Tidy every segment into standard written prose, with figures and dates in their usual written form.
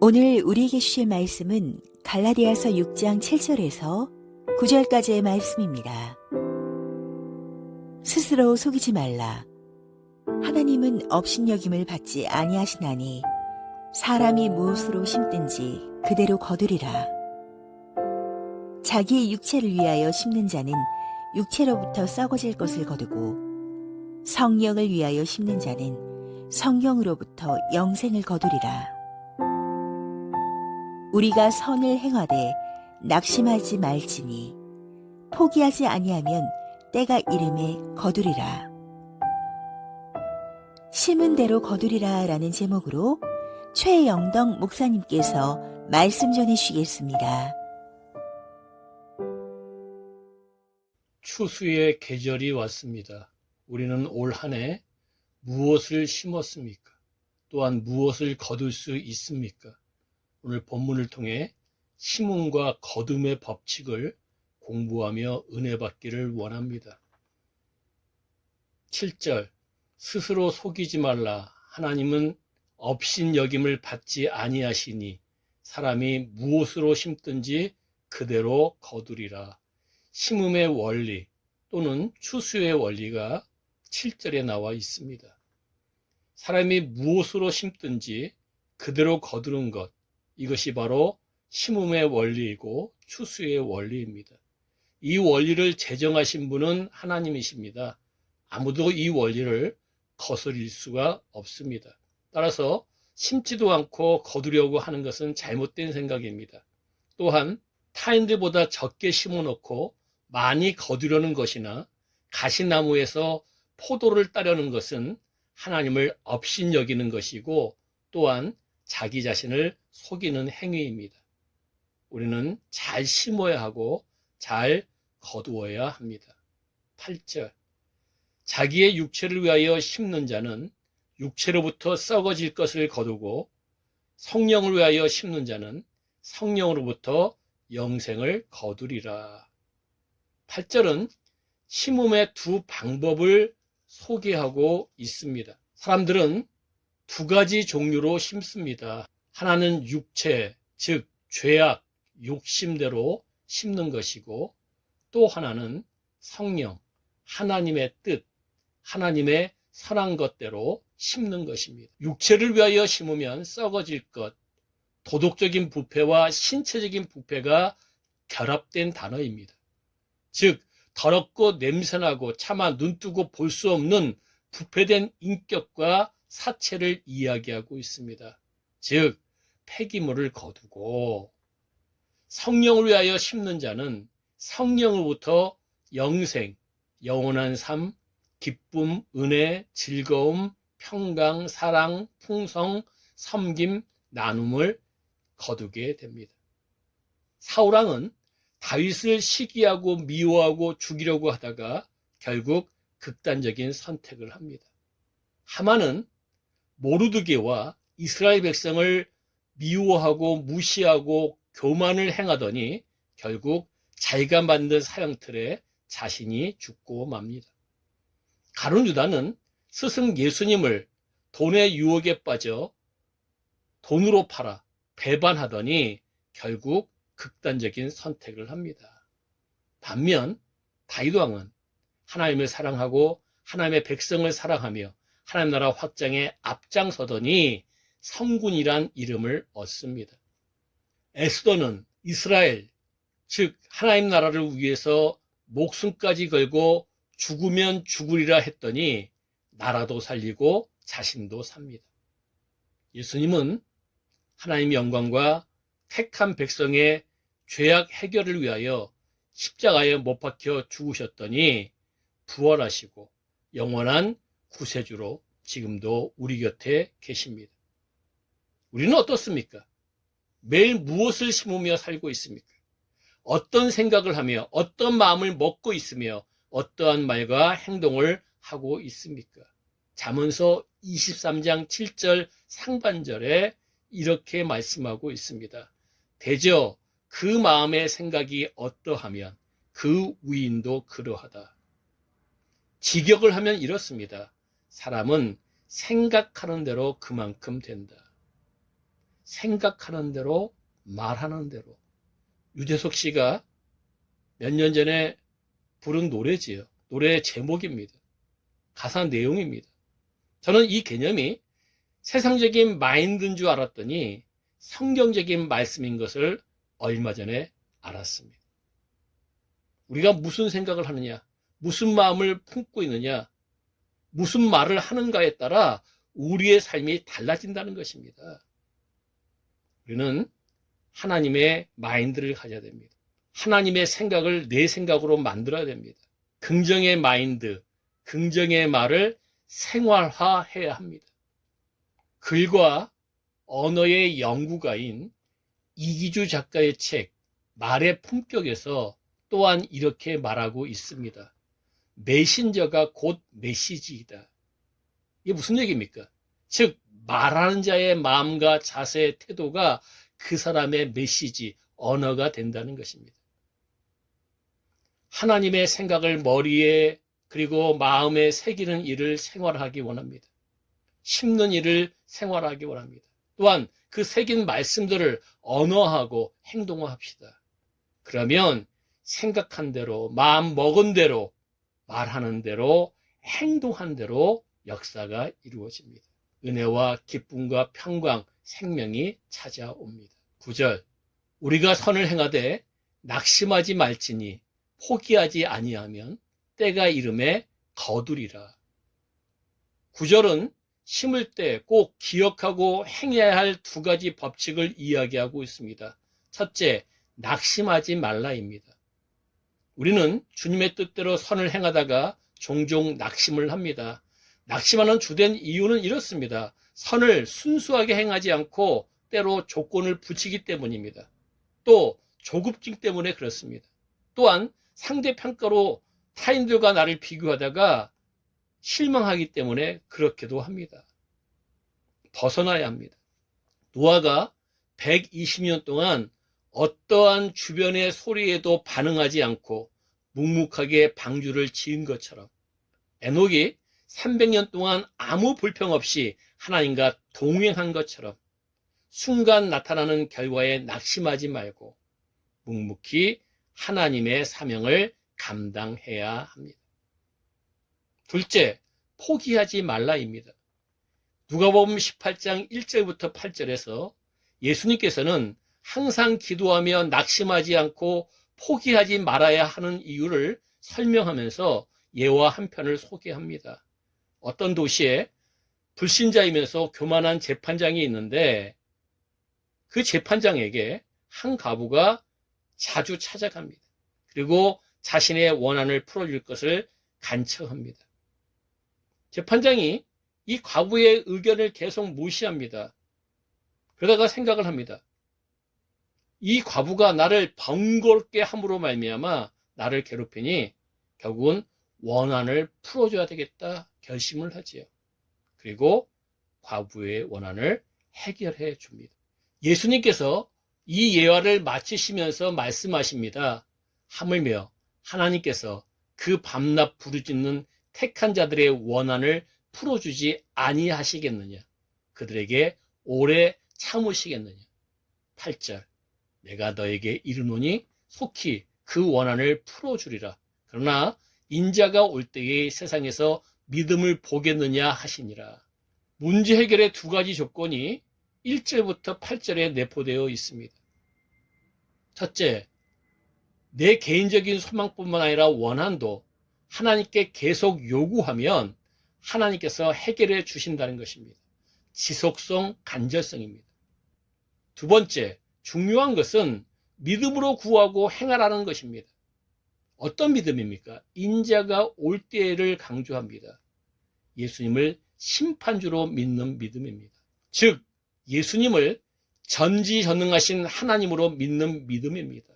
오늘 우리에게 주실 말씀은 갈라디아서 6장 7절에서 9절까지의 말씀입니다. 스스로 속이지 말라. 하나님은 업신여김을 받지 아니하시나니 사람이 무엇으로 심든지 그대로 거두리라. 자기의 육체를 위하여 심는 자는 육체로부터 썩어질 것을 거두고 성령을 위하여 심는 자는 성령으로부터 영생을 거두리라. 우리가 선을 행하되 낙심하지 말지니 포기하지 아니하면 때가 이름에 거두리라. 심은 대로 거두리라 라는 제목으로 최영덕 목사님께서 말씀 전해주시겠습니다. 추수의 계절이 왔습니다. 우리는 올 한 해 무엇을 심었습니까? 또한 무엇을 거둘 수 있습니까? 오늘 본문을 통해 심음과 거둠의 법칙을 공부하며 은혜 받기를 원합니다. 7절, 스스로 속이지 말라. 하나님은 업신여김을 받지 아니하시니 사람이 무엇으로 심든지 그대로 거두리라. 심음의 원리 또는 추수의 원리가 7절에 나와 있습니다. 사람이 무엇으로 심든지 그대로 거두는 것, 이것이 바로 심음의 원리이고 추수의 원리입니다. 이 원리를 제정하신 분은 하나님이십니다. 아무도 이 원리를 거스릴 수가 없습니다. 따라서 심지도 않고 거두려고 하는 것은 잘못된 생각입니다. 또한 타인들보다 적게 심어놓고 많이 거두려는 것이나 가시나무에서 포도를 따려는 것은 하나님을 업신여기는 것이고 또한 자기 자신을 속이는 행위입니다. 우리는 잘 심어야 하고 잘 거두어야 합니다. 8절, 자기의 육체를 위하여 심는 자는 육체로부터 썩어질 것을 거두고 성령을 위하여 심는 자는 성령으로부터 영생을 거두리라. 8절은 심음의 두 방법을 소개하고 있습니다. 사람들은 두 가지 종류로 심습니다. 하나는 육체, 즉 죄악, 욕심대로 심는 것이고 또 하나는 성령, 하나님의 뜻, 하나님의 선한 것대로 심는 것입니다. 육체를 위하여 심으면 썩어질 것, 도덕적인 부패와 신체적인 부패가 결합된 단어입니다. 즉 더럽고 냄새나고 차마 눈뜨고 볼 수 없는 부패된 인격과 사체를 이야기하고 있습니다. 즉 폐기물을 거두고 성령을 위하여 심는 자는 성령으로부터 영생, 영원한 삶, 기쁨, 은혜, 즐거움, 평강, 사랑, 풍성, 섬김, 나눔을 거두게 됩니다. 사울왕은 다윗을 시기하고 미워하고 죽이려고 하다가 결국 극단적인 선택을 합니다. 하만은 모르드게와 이스라엘 백성을 미워하고 무시하고 교만을 행하더니 결국 자기가 만든 사형틀에 자신이 죽고 맙니다. 가룟 유다는 스승 예수님을 돈의 유혹에 빠져 돈으로 팔아 배반하더니 결국 극단적인 선택을 합니다. 반면 다윗 왕은 하나님을 사랑하고 하나님의 백성을 사랑하며 하나님 나라 확장에 앞장서더니 성군이란 이름을 얻습니다. 에스더는 이스라엘, 즉 하나님 나라를 위해서 목숨까지 걸고 죽으면 죽으리라 했더니 나라도 살리고 자신도 삽니다. 예수님은 하나님의 영광과 택한 백성의 죄악 해결을 위하여 십자가에 못 박혀 죽으셨더니 부활하시고 영원한 구세주로 지금도 우리 곁에 계십니다. 우리는 어떻습니까? 매일 무엇을 심으며 살고 있습니까? 어떤 생각을 하며 어떤 마음을 먹고 있으며 어떠한 말과 행동을 하고 있습니까? 잠언서 23장 7절 상반절에 이렇게 말씀하고 있습니다. 대저 그 마음의 생각이 어떠하면 그 위인도 그러하다. 직역을 하면 이렇습니다. 사람은 생각하는 대로 그만큼 된다. 생각하는 대로, 말하는 대로. 유재석 씨가 몇 년 전에 부른 노래지요. 노래 제목입니다. 가사 내용입니다. 저는 이 개념이 세상적인 마인드인 줄 알았더니 성경적인 말씀인 것을 얼마 전에 알았습니다. 우리가 무슨 생각을 하느냐, 무슨 마음을 품고 있느냐, 무슨 말을 하는가에 따라 우리의 삶이 달라진다는 것입니다. 우리는 하나님의 마인드를 가져야 됩니다. 하나님의 생각을 내 생각으로 만들어야 됩니다. 긍정의 마인드, 긍정의 말을 생활화해야 합니다. 글과 언어의 연구가인 이기주 작가의 책 말의 품격에서 또한 이렇게 말하고 있습니다. 메신저가 곧 메시지이다. 이게 무슨 얘기입니까? 즉 말하는 자의 마음과 자세, 태도가 그 사람의 메시지, 언어가 된다는 것입니다. 하나님의 생각을 머리에 그리고 마음에 새기는 일을 생활하기 원합니다. 심는 일을 생활하기 원합니다. 또한 그 새긴 말씀들을 언어하고 행동화합시다. 그러면 생각한 대로, 마음 먹은 대로, 말하는 대로, 행동한 대로 역사가 이루어집니다. 은혜와 기쁨과 평강, 생명이 찾아옵니다. 9절, 우리가 선을 행하되 낙심하지 말지니 포기하지 아니하면 때가 이름에 거두리라. 9절은 심을 때 꼭 기억하고 행해야 할 두 가지 법칙을 이야기하고 있습니다. 첫째, 낙심하지 말라입니다. 우리는 주님의 뜻대로 선을 행하다가 종종 낙심을 합니다. 낙심하는 주된 이유는 이렇습니다. 선을 순수하게 행하지 않고 때로 조건을 붙이기 때문입니다. 또 조급증 때문에 그렇습니다. 또한 상대평가로 타인들과 나를 비교하다가 실망하기 때문에 그렇게도 합니다. 벗어나야 합니다. 노아가 120년 동안 어떠한 주변의 소리에도 반응하지 않고 묵묵하게 방주를 지은 것처럼 에녹이 300년 동안 아무 불평 없이 하나님과 동행한 것처럼 순간 나타나는 결과에 낙심하지 말고 묵묵히 하나님의 사명을 감당해야 합니다. 둘째, 포기하지 말라입니다. 누가복음 18장 1절부터 8절에서 예수님께서는 항상 기도하며 낙심하지 않고 포기하지 말아야 하는 이유를 설명하면서 예와 한 편을 소개합니다. 어떤 도시에 불신자이면서 교만한 재판장이 있는데 그 재판장에게 한 과부가 자주 찾아갑니다. 그리고 자신의 원한을 풀어줄 것을 간청합니다. 재판장이 이 과부의 의견을 계속 무시합니다. 그러다가 생각을 합니다. 이 과부가 나를 번거롭게 함으로 말미암아 나를 괴롭히니 결국은 원한을 풀어줘야 되겠다 결심을 하지요. 그리고 과부의 원한을 해결해 줍니다. 예수님께서 이 예화를 마치시면서 말씀하십니다. 하물며 하나님께서 그 밤낮 부르짖는 택한 자들의 원한을 풀어주지 아니하시겠느냐? 그들에게 오래 참으시겠느냐? 8절, 내가 너에게 이르노니 속히 그 원한을 풀어주리라. 그러나 인자가 올 때에 세상에서 믿음을 보겠느냐 하시니라. 문제 해결의 두 가지 조건이 1절부터 8절에 내포되어 있습니다. 첫째, 내 개인적인 소망뿐만 아니라 원한도 하나님께 계속 요구하면 하나님께서 해결해 주신다는 것입니다. 지속성, 간절성입니다. 두 번째, 중요한 것은 믿음으로 구하고 행하라는 것입니다. 어떤 믿음입니까? 인자가 올 때를 강조합니다. 예수님을 심판주로 믿는 믿음입니다. 즉, 예수님을 전지전능하신 하나님으로 믿는 믿음입니다.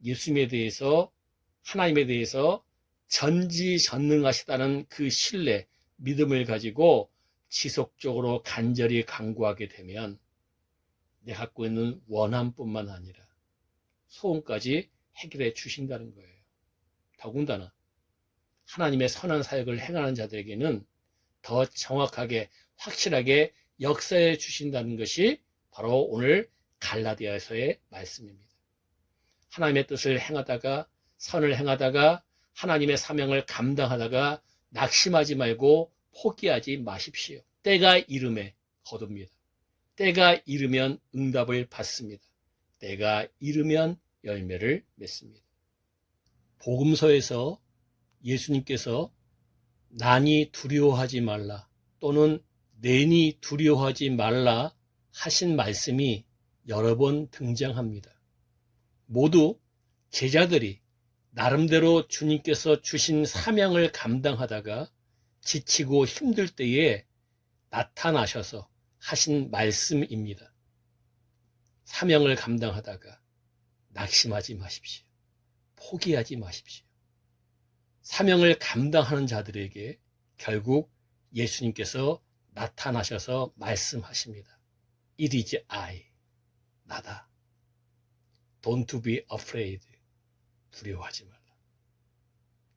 예수님에 대해서, 하나님에 대해서 전지전능하시다는 그 신뢰, 믿음을 가지고 지속적으로 간절히 간구하게 되면 내가 갖고 있는 원함뿐만 아니라 소원까지 해결해 주신다는 거예요. 더군다나 하나님의 선한 사역을 행하는 자들에게는 더 정확하게 확실하게 역사해 주신다는 것이 바로 오늘 갈라디아서의 말씀입니다. 하나님의 뜻을 행하다가, 선을 행하다가, 하나님의 사명을 감당하다가 낙심하지 말고 포기하지 마십시오. 때가 이름에 거둡니다. 때가 이르면 응답을 받습니다. 때가 이르면 열매를 맺습니다. 복음서에서 예수님께서 난이 두려워하지 말라 또는 내니 두려워하지 말라 하신 말씀이 여러 번 등장합니다. 모두 제자들이 나름대로 주님께서 주신 사명을 감당하다가 지치고 힘들 때에 나타나셔서 하신 말씀입니다. 사명을 감당하다가 낙심하지 마십시오. 포기하지 마십시오. 사명을 감당하는 자들에게 결국 예수님께서 나타나셔서 말씀하십니다. It is I, 나다. Don't be afraid, 두려워하지 말라.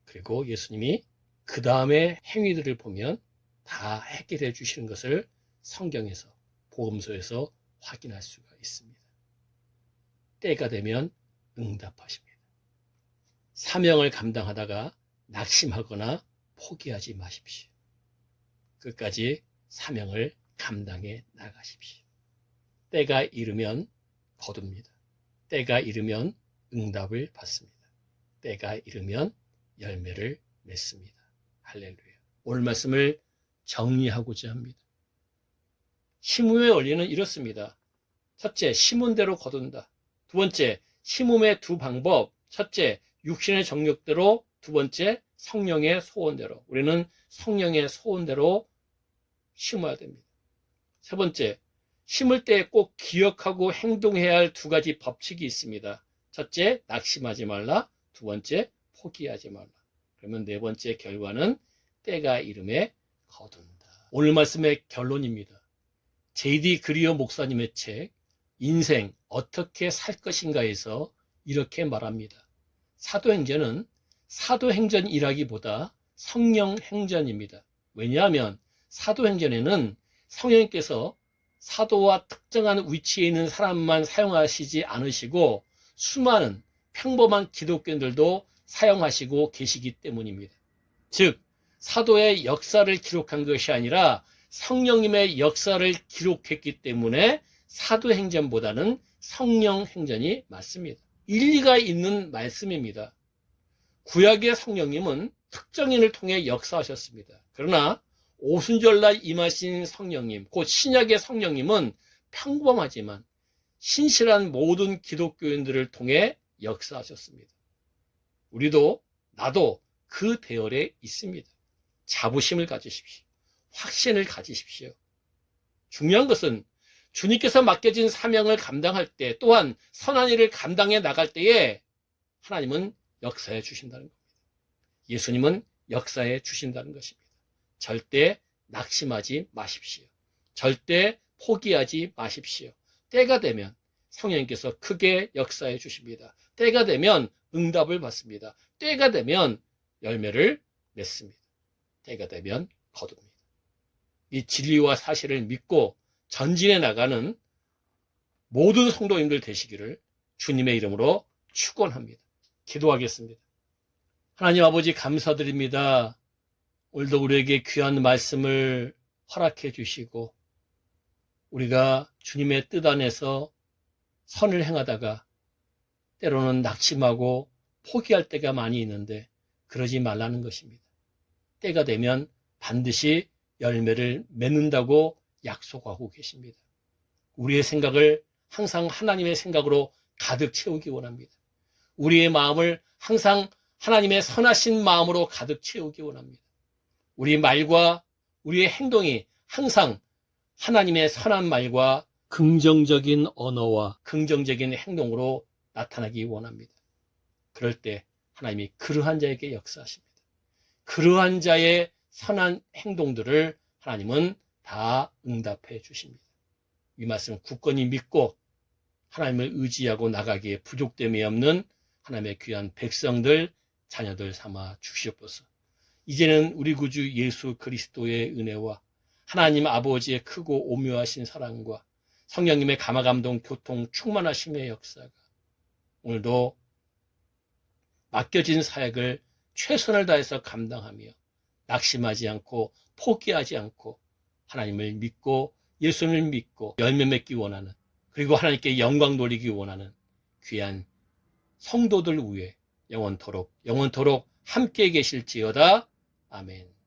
그리고 예수님이 그 다음에 행위들을 보면 다 해결해 주시는 것을 성경에서, 복음서에서 확인할 수가 있습니다. 때가 되면 응답하십니다. 사명을 감당하다가 낙심하거나 포기하지 마십시오. 끝까지 사명을 감당해 나가십시오. 때가 이르면 거둡니다. 때가 이르면 응답을 받습니다. 때가 이르면 열매를 맺습니다. 할렐루야. 오늘 말씀을 정리하고자 합니다. 심음의 원리는 이렇습니다. 첫째, 심은 대로 거둔다. 두 번째, 심음의 두 방법. 첫째, 육신의 정욕대로. 두 번째, 성령의 소원대로. 우리는 성령의 소원대로 심어야 됩니다. 세 번째, 심을 때 꼭 기억하고 행동해야 할 두 가지 법칙이 있습니다. 첫째, 낙심하지 말라. 두 번째, 포기하지 말라. 그러면 네 번째 결과는 때가 이름에 거둔다. 오늘 말씀의 결론입니다. J.D. 그리어 목사님의 책 인생 어떻게 살 것인가에서 이렇게 말합니다. 사도행전은 사도행전이라기보다 성령행전입니다. 왜냐하면 사도행전에는 성령님께서 사도와 특정한 위치에 있는 사람만 사용하시지 않으시고 수많은 평범한 기독교인들도 사용하시고 계시기 때문입니다. 즉 사도의 역사를 기록한 것이 아니라 성령님의 역사를 기록했기 때문에 사도행전보다는 성령행전이 맞습니다. 일리가 있는 말씀입니다. 구약의 성령님은 특정인을 통해 역사하셨습니다. 그러나 오순절날 임하신 성령님, 곧 신약의 성령님은 평범하지만 신실한 모든 기독교인들을 통해 역사하셨습니다. 우리도 나도 그 대열에 있습니다. 자부심을 가지십시오. 확신을 가지십시오. 중요한 것은 주님께서 맡겨진 사명을 감당할 때 또한 선한 일을 감당해 나갈 때에 하나님은 역사해 주신다는 겁니다. 예수님은 역사해 주신다는 것입니다. 절대 낙심하지 마십시오. 절대 포기하지 마십시오. 때가 되면 성령님께서 크게 역사해 주십니다. 때가 되면 응답을 받습니다. 때가 되면 열매를 맺습니다. 때가 되면 거둡니다. 이 진리와 사실을 믿고 전진해 나가는 모든 성도님들 되시기를 주님의 이름으로 축원합니다. 기도하겠습니다. 하나님 아버지 감사드립니다. 오늘도 우리에게 귀한 말씀을 허락해 주시고 우리가 주님의 뜻 안에서 선을 행하다가 때로는 낙심하고 포기할 때가 많이 있는데 그러지 말라는 것입니다. 때가 되면 반드시 열매를 맺는다고 약속하고 계십니다. 우리의 생각을 항상 하나님의 생각으로 가득 채우기 원합니다. 우리의 마음을 항상 하나님의 선하신 마음으로 가득 채우기 원합니다. 우리 말과 우리의 행동이 항상 하나님의 선한 말과 긍정적인 언어와 긍정적인 행동으로 나타나기 원합니다. 그럴 때 하나님이 그러한 자에게 역사하십니다. 그러한 자의 선한 행동들을 하나님은 다 응답해 주십니다. 이 말씀 굳건히 믿고 하나님을 의지하고 나가기에 부족됨이 없는 하나님의 귀한 백성들, 자녀들 삼아 주시옵소서. 이제는 우리 구주 예수 그리스도의 은혜와 하나님 아버지의 크고 오묘하신 사랑과 성령님의 감화감동 교통 충만하심의 역사가 오늘도 맡겨진 사역을 최선을 다해서 감당하며 낙심하지 않고 포기하지 않고 하나님을 믿고 예수님을 믿고 열매 맺기 원하는, 그리고 하나님께 영광 돌리기 원하는 귀한 성도들 위해 영원토록 함께 계실지어다. 아멘.